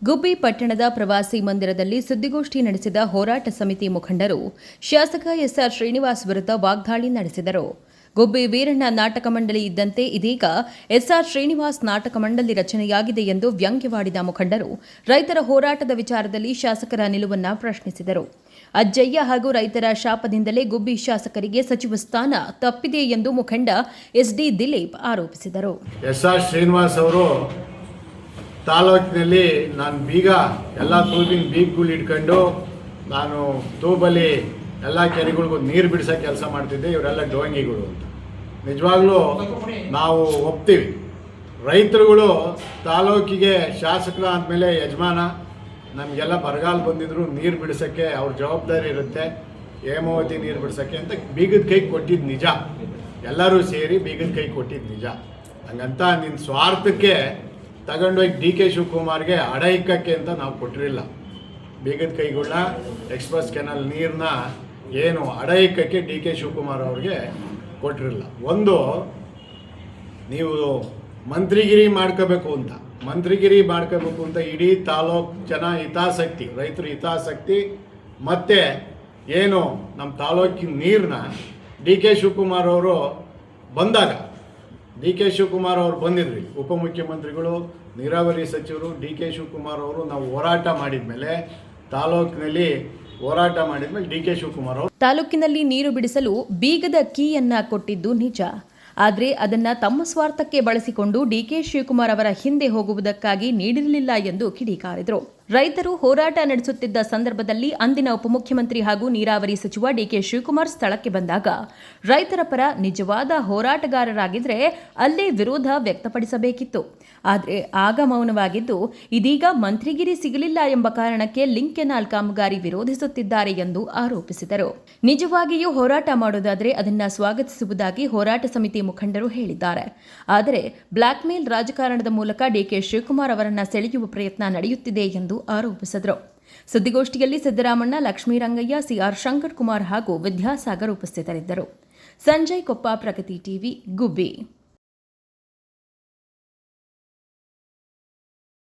ಗುಬ್ಬಿ ಪಟ್ಟಣದ ಪ್ರವಾಸಿ ಮಂದಿರದಲ್ಲಿ ಸುದ್ದಿಗೋಷ್ಠಿ ನಡೆಸಿದ ಹೋರಾಟ ಸಮಿತಿ ಮುಖಂಡರು ಶಾಸಕ ಎಸ್ಆರ್ ಶ್ರೀನಿವಾಸ್ ವಿರುದ್ಧ ವಾಗ್ದಾಳಿ ನಡೆಸಿದರು. ಗುಬ್ಬಿ ವೀರಣ್ಣ ನಾಟಕ ಮಂಡಳಿ ಇದ್ದಂತೆ ಇದೀಗ ಎಸ್ಆರ್ ಶ್ರೀನಿವಾಸ್ ನಾಟಕ ಮಂಡಳಿ ರಚನೆಯಾಗಿದೆ ಎಂದು ವ್ಯಂಗ್ಯವಾಡಿದ ಮುಖಂಡರು ರೈತರ ಹೋರಾಟದ ವಿಚಾರದಲ್ಲಿ ಶಾಸಕರ ನಿಲುವನ್ನು ಪ್ರಶ್ನಿಸಿದರು. ಅಜ್ಜಯ್ಯ ಹಾಗೂ ರೈತರ ಶಾಪದಿಂದಲೇ ಗುಬ್ಬಿ ಶಾಸಕರಿಗೆ ಸಚಿವ ಸ್ಥಾನ ತಪ್ಪಿದೆ ಎಂದು ಮುಖಂಡ ಎಸ್ಡಿ ದಿಲೀಪ್ ಆರೋಪಿಸಿದರು. ಎಸ್ಆರ್ ಶ್ರೀನಿವಾಸ್ ಅವರು ತಾಲೂಕಿನಲ್ಲಿ ನಾನು ಎಲ್ಲ ತೂಬಿನ ಬೀಗ್ಗಳು ಇಟ್ಕೊಂಡು ನಾನು ತೂಬಲ್ಲಿ ಎಲ್ಲ ಕೆರೆಗಳಿಗೂ ನೀರು ಬಿಡಿಸೋ ಕೆಲಸ ಮಾಡ್ತಿದ್ದೆ. ಇವರೆಲ್ಲ ಡೋಂಗಿಗಳು ಅಂತ ನಿಜವಾಗ್ಲೂ ನಾವು ಒಪ್ತೀವಿ. ರೈತರುಗಳು ತಾಲೂಕಿಗೆ ಶಾಸಕರ ಆದಮೇಲೆ ಯಜಮಾನ, ನಮಗೆಲ್ಲ ಬರಗಾಲ ಬಂದಿದ್ರು ನೀರು ಬಿಡಿಸೋಕ್ಕೆ ಅವ್ರ ಜವಾಬ್ದಾರಿ ಇರುತ್ತೆ, ಹೇಮಾವತಿ ನೀರು ಬಿಡಿಸೋಕ್ಕೆ ಅಂತ ಬೀಗದ ಕೈ ಕೊಟ್ಟಿದ್ದು ನಿಜ. ಎಲ್ಲರೂ ಸೇರಿ ಬೀಗದ ಕೈ ಕೊಟ್ಟಿದ್ದು ನಿಜ. ಹಂಗಂತ ನಿನ್ನ ಸ್ವಾರ್ಥಕ್ಕೆ ತಗೊಂಡೋಗಿ ಡಿ ಕೆ ಶಿವಕುಮಾರ್ಗೆ ಅಡ ಇಕ್ಕಕ್ಕೆ ಅಂತ ನಾವು ಕೊಟ್ಟಿರಲಿಲ್ಲ. ಬೀಗದ ಕೈಗಳನ್ನ ಎಕ್ಸ್ಪ್ರೆಸ್ ಕೆನಲ್ ನೀರನ್ನ ಏನು ಅಡ ಇಕ್ಕಕ್ಕೆ ಡಿ ಕೆ ಶಿವಕುಮಾರ್ ಅವ್ರಿಗೆ ಕೊಟ್ಟಿರಲಿಲ್ಲ. ಒಂದು, ನೀವು ಮಂತ್ರಿಗಿರಿ ಮಾಡ್ಕೋಬೇಕು ಅಂತ ಇಡೀ ತಾಲೂಕು ಜನ ಹಿತಾಸಕ್ತಿ, ರೈತರ ಹಿತಾಸಕ್ತಿ ಮತ್ತು ಏನು ನಮ್ಮ ತಾಲೂಕಿನ ನೀರನ್ನ ಡಿ ಕೆ ಶಿವಕುಮಾರ್ ಅವರು ಬಂದಾಗ ಡಿ ಕೆ ಶಿವಕುಮಾರ್ ಅವರು ಬಂದಿದ್ರಿ, ಉಪಮುಖ್ಯಮಂತ್ರಿಗಳು, ನೀರಾವರಿ ಸಚಿವರು ಡಿ ಕೆ ಶಿವಕುಮಾರ್ ಅವರು ನಾವು ಹೋರಾಟ ಮಾಡಿದ್ಮೇಲೆ ತಾಲೂಕಿನಲ್ಲಿ ಡಿ ಕೆ ಶಿವಕುಮಾರ್ ಅವರು ತಾಲೂಕಿನಲ್ಲಿ ನೀರು ಬಿಡಿಸಲು ಬೀಗದ ಕೀಯನ್ನ ಕೊಟ್ಟಿದ್ದು ನಿಜ. ಆದರೆ ಅದನ್ನ ತಮ್ಮ ಸ್ವಾರ್ಥಕ್ಕೆ ಬಳಸಿಕೊಂಡು ಡಿಕೆ ಶಿವಕುಮಾರ್ ಅವರ ಹಿಂದೆ ಹೋಗುವುದಕ್ಕಾಗಿ ನೀಡಿರಲಿಲ್ಲ ಎಂದು ಕಿಡಿಕಾರಿದರು. ರೈತರು ಹೋರಾಟ ನಡೆಸುತ್ತಿದ್ದ ಸಂದರ್ಭದಲ್ಲಿ ಅಂದಿನ ಉಪಮುಖ್ಯಮಂತ್ರಿ ಹಾಗೂ ನೀರಾವರಿ ಸಚಿವ ಡಿಕೆ ಶಿವಕುಮಾರ್ ಸ್ಥಳಕ್ಕೆ ಬಂದಾಗ ರೈತರ ಪರ ನಿಜವಾದ ಹೋರಾಟಗಾರರಾಗಿದ್ರೆ ಅಲ್ಲೇ ವಿರೋಧ ವ್ಯಕ್ತಪಡಿಸಬೇಕಿತ್ತು. ಆದರೆ ಆಗ ಮೌನವಾಗಿದ್ದು ಇದೀಗ ಮಂತ್ರಿಗಿರಿ ಸಿಗಲಿಲ್ಲ ಎಂಬ ಕಾರಣಕ್ಕೆ ಲಿಂಕ್ ಕೆನಾಲ್ ಕಾಮಗಾರಿ ವಿರೋಧಿಸುತ್ತಿದ್ದಾರೆ ಎಂದು ಆರೋಪಿಸಿದರು. ನಿಜವಾಗಿಯೂ ಹೋರಾಟ ಮಾಡುವುದಾದರೆ ಅದನ್ನು ಸ್ವಾಗತಿಸುವುದಾಗಿ ಹೋರಾಟ ಸಮಿತಿ ಮುಖಂಡರು ಹೇಳಿದ್ದಾರೆ. ಆದರೆ ಬ್ಲಾಕ್ ಮೇಲ್ ರಾಜಕಾರಣದ ಮೂಲಕ ಡಿಕೆ ಶಿವಕುಮಾರ್ ಅವರನ್ನ ಸೆಳೆಯುವ ಪ್ರಯತ್ನ ನಡೆಯುತ್ತಿದೆ ಎಂದು ಆರೋಪಿಸಿದರು. ಸುದ್ದಿಗೋಷ್ಠಿಯಲ್ಲಿ ಸಿದ್ದರಾಮಣ್ಣ, ಲಕ್ಷ್ಮೀರಂಗಯ್ಯ, ಸಿಆರ್ ಶಂಕರ್ ಕುಮಾರ್ ಹಾಗೂ ವಿದ್ಯಾಸಾಗರ್ ಉಪಸ್ಥಿತರಿದ್ದರು. ಸಂಜಯ್ ಕೊಪ್ಪ, ಪ್ರಗತಿ ಟಿವಿ, ಗುಬ್ಬಿ.